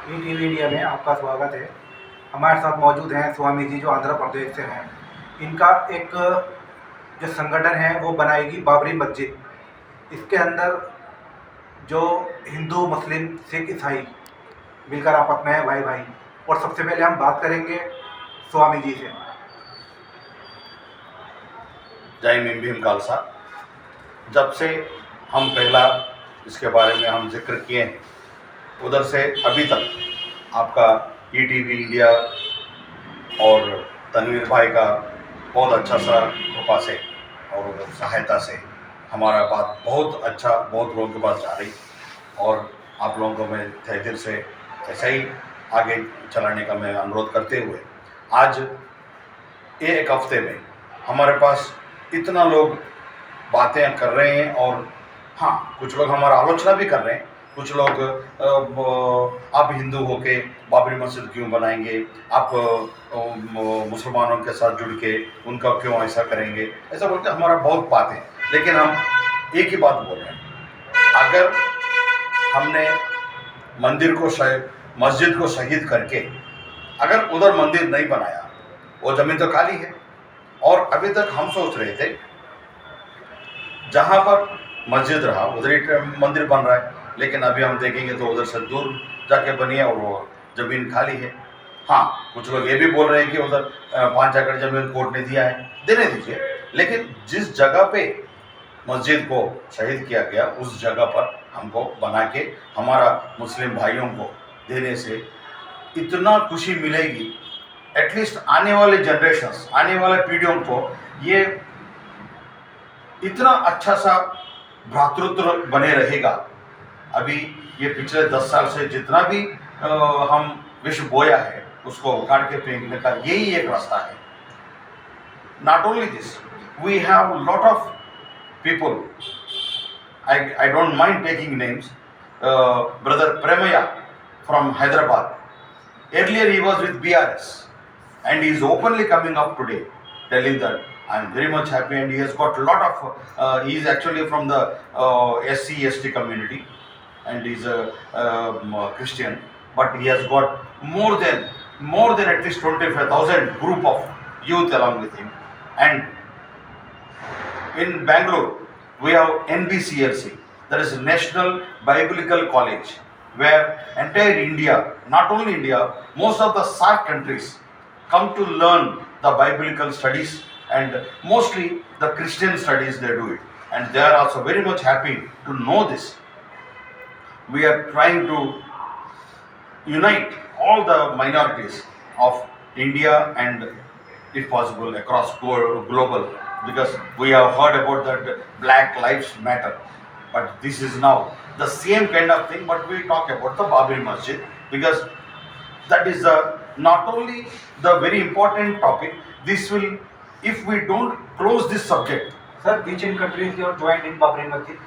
ETV India में आपका स्वागत है। हमारे साथ मौजूद हैं स्वामी जी, जो आंध्र प्रदेश से हैं। इनका एक जो संगठन है वो बनाएगी बाबरी मस्जिद। इसके अंदर जो हिंदू, मुस्लिम, सिख, ईसाई मिलकर आपस में है, भाई भाई। और सबसे पहले हम बात करेंगे स्वामी जी से। जय भीम भीम खालसा। जब से हम पहला इसके बारे में हम जिक्र किए हैं, उधर से अभी तक आपका ईटीवी इंडिया और तनवीर भाई का बहुत अच्छा सा कृपा से और सहायता से हमारा बात बहुत अच्छा, बहुत लोगों के पास जा रही, और आप लोगों को मैं तहे दिल से ऐसा ही आगे चलाने का मैं अनुरोध करते हुए आज एक हफ्ते में हमारे पास इतना लोग बातें कर रहे हैं, और हाँ, कुछ लोग हमारा आलोचना भी कर रहे हैं। कुछ लोग आप हिंदू होके बाबरी मस्जिद क्यों बनाएंगे, आप मुसलमानों के साथ जुड़ के उनका क्यों ऐसा करेंगे, ऐसा बोलते हमारा बहुत बात है। लेकिन हम एक ही बात बोल रहे हैं, अगर हमने मंदिर को मस्जिद को शहीद करके अगर उधर मंदिर नहीं बनाया, वो ज़मीन तो खाली है। और अभी तक हम सोच रहे थे जहाँ पर मस्जिद रहा उधर ही मंदिर बन रहा है, लेकिन अभी हम देखेंगे तो उधर से दूर जाके बनी है और वो ज़मीन खाली है। हाँ, कुछ लोग ये भी बोल रहे हैं कि उधर 5 एकड़ ज़मीन कोर्ट ने दिया है, देने दीजिए, लेकिन जिस जगह पे मस्जिद को शहीद किया गया उस जगह पर हमको बना के हमारा मुस्लिम भाइयों को देने से इतना खुशी मिलेगी। एटलीस्ट आने वाले जनरेशंस, आने वाले पीढ़ियों को ये इतना अच्छा सा भ्रातृत्व बने रहेगा। अभी ये पिछले 10 साल से जितना भी हम विष बोया है उसको उखाड़ के फेंकने का यही एक रास्ता है। Not only this, we have lot of people. I don't mind taking names. Brother Premaya from Hyderabad. Earlier he was with BRS, and he is openly coming up today, telling that I am very much happy, and he has got a lot of. He is actually from the SC/ST community, and he is a Christian, but he has got more than at least 25,000 group of youth along with him, and in Bangalore, we have NBCLC, that is National Biblical College, where entire India, not only India, most of the SAARC countries come to learn the biblical studies, and mostly the Christian studies they do it. And they are also very much happy to know this. We are trying to unite all the minorities of India and, if possible, across global, because we have heard about that Black Lives Matter, but this is now the same kind of thing, but we talk about the Babri Masjid, because that is not only the very important topic. This will, if we don't close this subject. Sir, which in countries you have joined in Babri Masjid?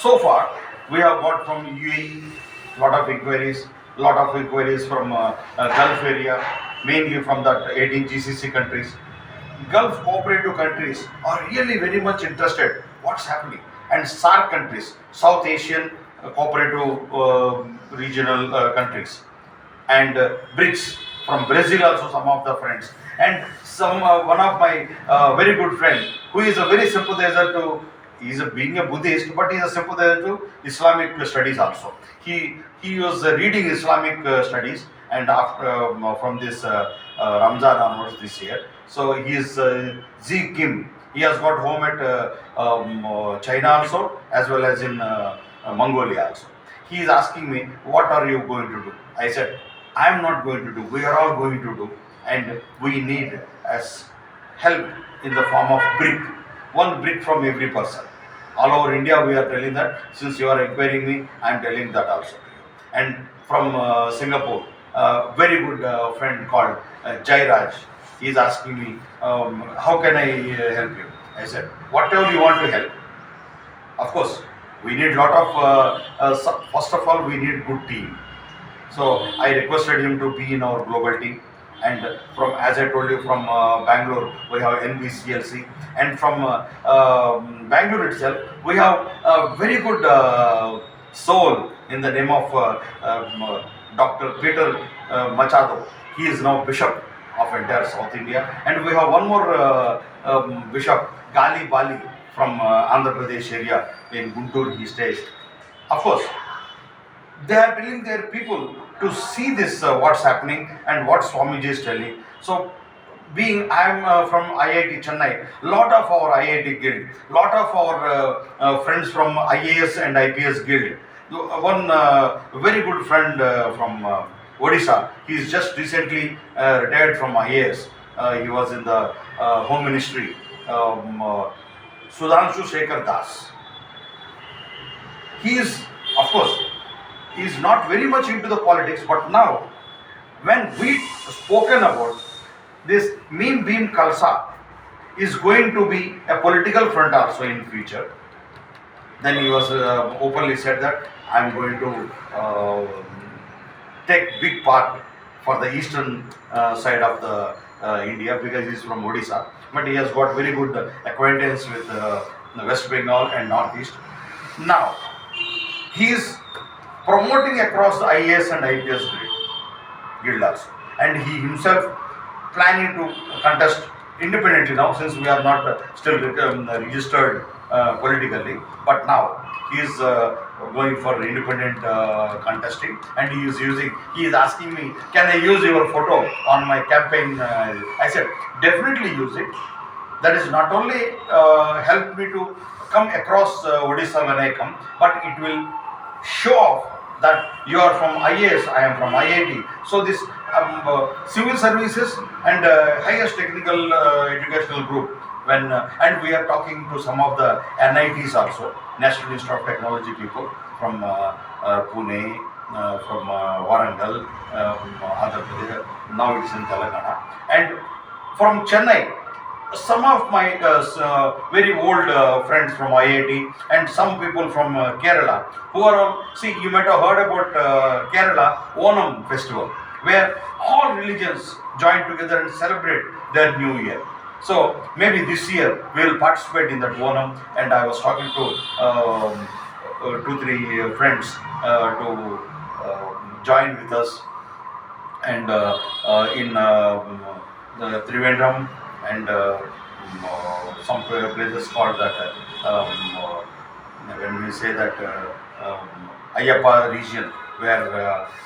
So far, we have got from UAE lot of inquiries from Gulf area, mainly from the 18 GCC countries. Gulf cooperative countries are really very much interested what's happening, and SAARC countries, South Asian cooperative regional countries, and BRICS from Brazil also, some of the friends, and some one of my very good friend who is a very sympathizer to, being a Buddhist, but he is a sympathizer to Islamic studies also. He was reading Islamic studies, and after from this Ramzan onwards this year, so he is Z Kim. He has got home at China also, as well as in Mongolia also. He is asking me, what are you going to do? I said, I am not going to do. We are all going to do, and we need as help in the form of brick. One brick from every person. All over India, we are telling that. Since you are inquiring me, I am telling that also to you. And from Singapore, very good friend called Jai Raj. He is asking me, how can I help you? I said, whatever you want to help. Of course, we need lot of, first of all, we need good team. So I requested him to be in our global team. And from, as I told you, from Bangalore, we have NBCLC. And from Bangalore itself, we have a very good soul in the name of Dr. Peter Machado. He is now bishop of entire South India, and we have one more bishop, Gali Bali, from Andhra Pradesh area in Guntur. He stays. Of course, they are telling their people to see this what's happening and what Swamiji is telling. So being I am from IIT Chennai, lot of our IIT guild, lot of our friends from IAS and IPS guild. One very good friend from Odisha, he is just recently retired from IAS. He was in the home ministry, Sudhanshu Shekhar Das. He is, of course, he is not very much into the politics, but now when we spoken about this Meme Beam Khalsa is going to be a political front also in future, then he was openly said that I am going to take big part for the eastern side of the India, because he is from Odisha, but he has got very good acquaintance with the West Bengal and Northeast. Now he is promoting across the IAS and IPS guild also, and he himself planning to contest independently now, since we are not still registered politically, but now he is going for independent contesting, and he is asking me, can I use your photo on my campaign? I said definitely use it. That is not only help me to come across Odisha when I come, but it will show off that you are from IAS, I am from IIT. So this civil services and highest technical educational group, when and we are talking to some of the NITs also, National Institute of Technology people from Pune, from Warangal, Andhra Pradesh, now it is in Telangana, and from Chennai. Some of my very old friends from IIT and some people from Kerala who are all, see, you might have heard about Kerala Onam festival, where all religions join together and celebrate their new year. So maybe this year we will participate in that Onam, and I was talking to 2-3 friends to join with us, and in the Trivandrum and some places called that when we say that Ayyappa region, where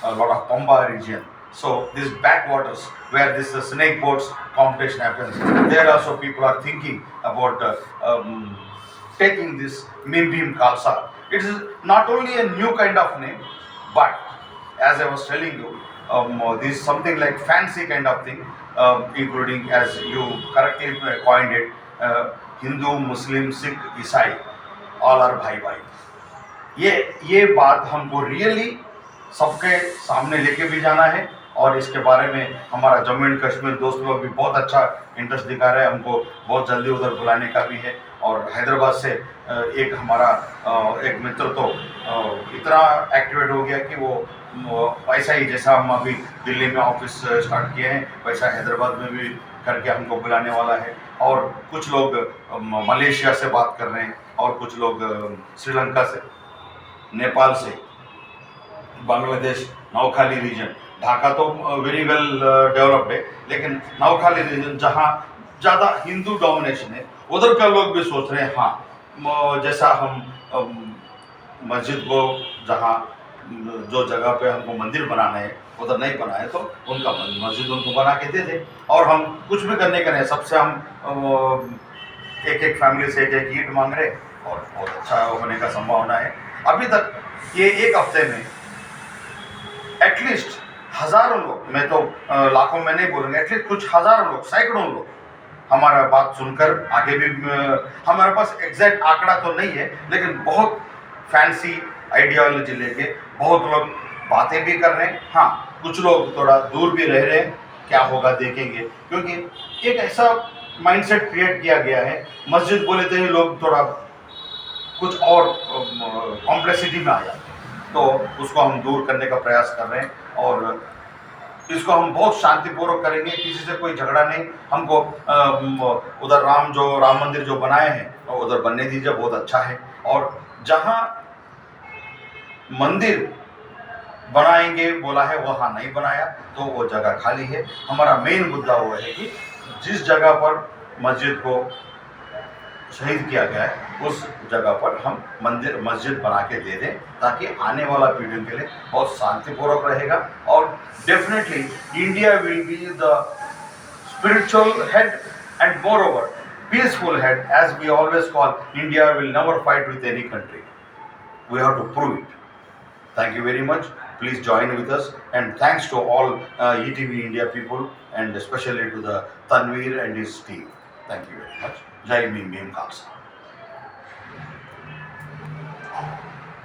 a lot of Pamba region. So these backwaters where this snake boats competition happens, there also people are thinking about taking this Meme Beam Khalsa. It is not only a new kind of name, but as I was telling you, this is something like fancy kind of thing, including, as you correctly coined it, Hindu, Muslim, Sikh, Isai, all are भाई भाई. ये बात हमको really सबके सामने लेके भी जाना है, और इसके बारे में हमारा जम्मू एंड कश्मीर दोस्त लोग भी बहुत अच्छा इंटरेस्ट दिखा रहे हैं. हमको बहुत जल्दी उधर बुलाने का भी है. और हैदराबाद से एक हमारा एक मित्र तो इतना एक्टिवेट हो गया कि वो वैसा ही जैसा हम अभी दिल्ली में ऑफिस स्टार्ट किए हैं, वैसा हैदराबाद में भी करके हमको बुलाने वाला है. और कुछ लोग मलेशिया से बात कर रहे हैं, और कुछ लोग श्रीलंका से, नेपाल से, बांग्लादेश, नौखाली रीजन. ढाका तो वेरी वेल डेवलप्ड है, लेकिन नौखाली रीजन जहाँ ज़्यादा हिंदू डोमिनेशन है, उधर का लोग भी सोच रहे हैं हाँ, जैसा हम मस्जिद को जहाँ जो जगह पे हमको मंदिर बनाना है उधर नहीं बना है, तो उनका मस्जिद उनको बना के दे दे, और हम कुछ भी करने का नहीं, सबसे हम एक फैमिली से एक ईंट मांग रहे, और बहुत अच्छा होने का संभावना है. अभी तक ये एक हफ्ते में एटलीस्ट हज़ारों लोग, मैं तो लाखों में नहीं बोलूँगा, एटलीस्ट कुछ हज़ारों लोग, सैकड़ों लोग हमारा बात सुनकर आगे भी, हमारे पास एग्जैक्ट आंकड़ा तो नहीं है, लेकिन बहुत फैंसी आइडियोलॉजी लेके बहुत लोग बातें भी कर रहे हैं. हाँ, कुछ लोग थोड़ा दूर भी रह रहे हैं, क्या होगा देखेंगे, क्योंकि एक ऐसा माइंडसेट क्रिएट किया गया है, मस्जिद बोले तो ही लोग थोड़ा कुछ और कॉम्प्लेक्सिटी में आ जाते हैं, तो उसको हम दूर करने का प्रयास कर रहे हैं. और इसको हम बहुत शांतिपूर्वक करेंगे, किसी से कोई झगड़ा नहीं. हमको उधर राम मंदिर जो बनाए हैं उधर बनने दीजिए, बहुत अच्छा है. और जहाँ मंदिर बनाएंगे बोला है, वहाँ नहीं बनाया तो वो जगह खाली है। हमारा मेन मुद्दा वो है कि जिस जगह पर मस्जिद को शहीद किया गया है उस जगह पर हम मस्जिद बना के दे दें, ताकि आने वाला पीढ़ियों के लिए बहुत शांतिपूर्वक रहेगा। और definitely India will be the spiritual head and moreover peaceful head, as we always call. India will never fight with any country. We have to prove it. Thank you very much. Please join with us, and thanks to all ETV India people, and especially to the Tanveer and his team. Thank you very much. Jai Bhim Bhim Khalsa.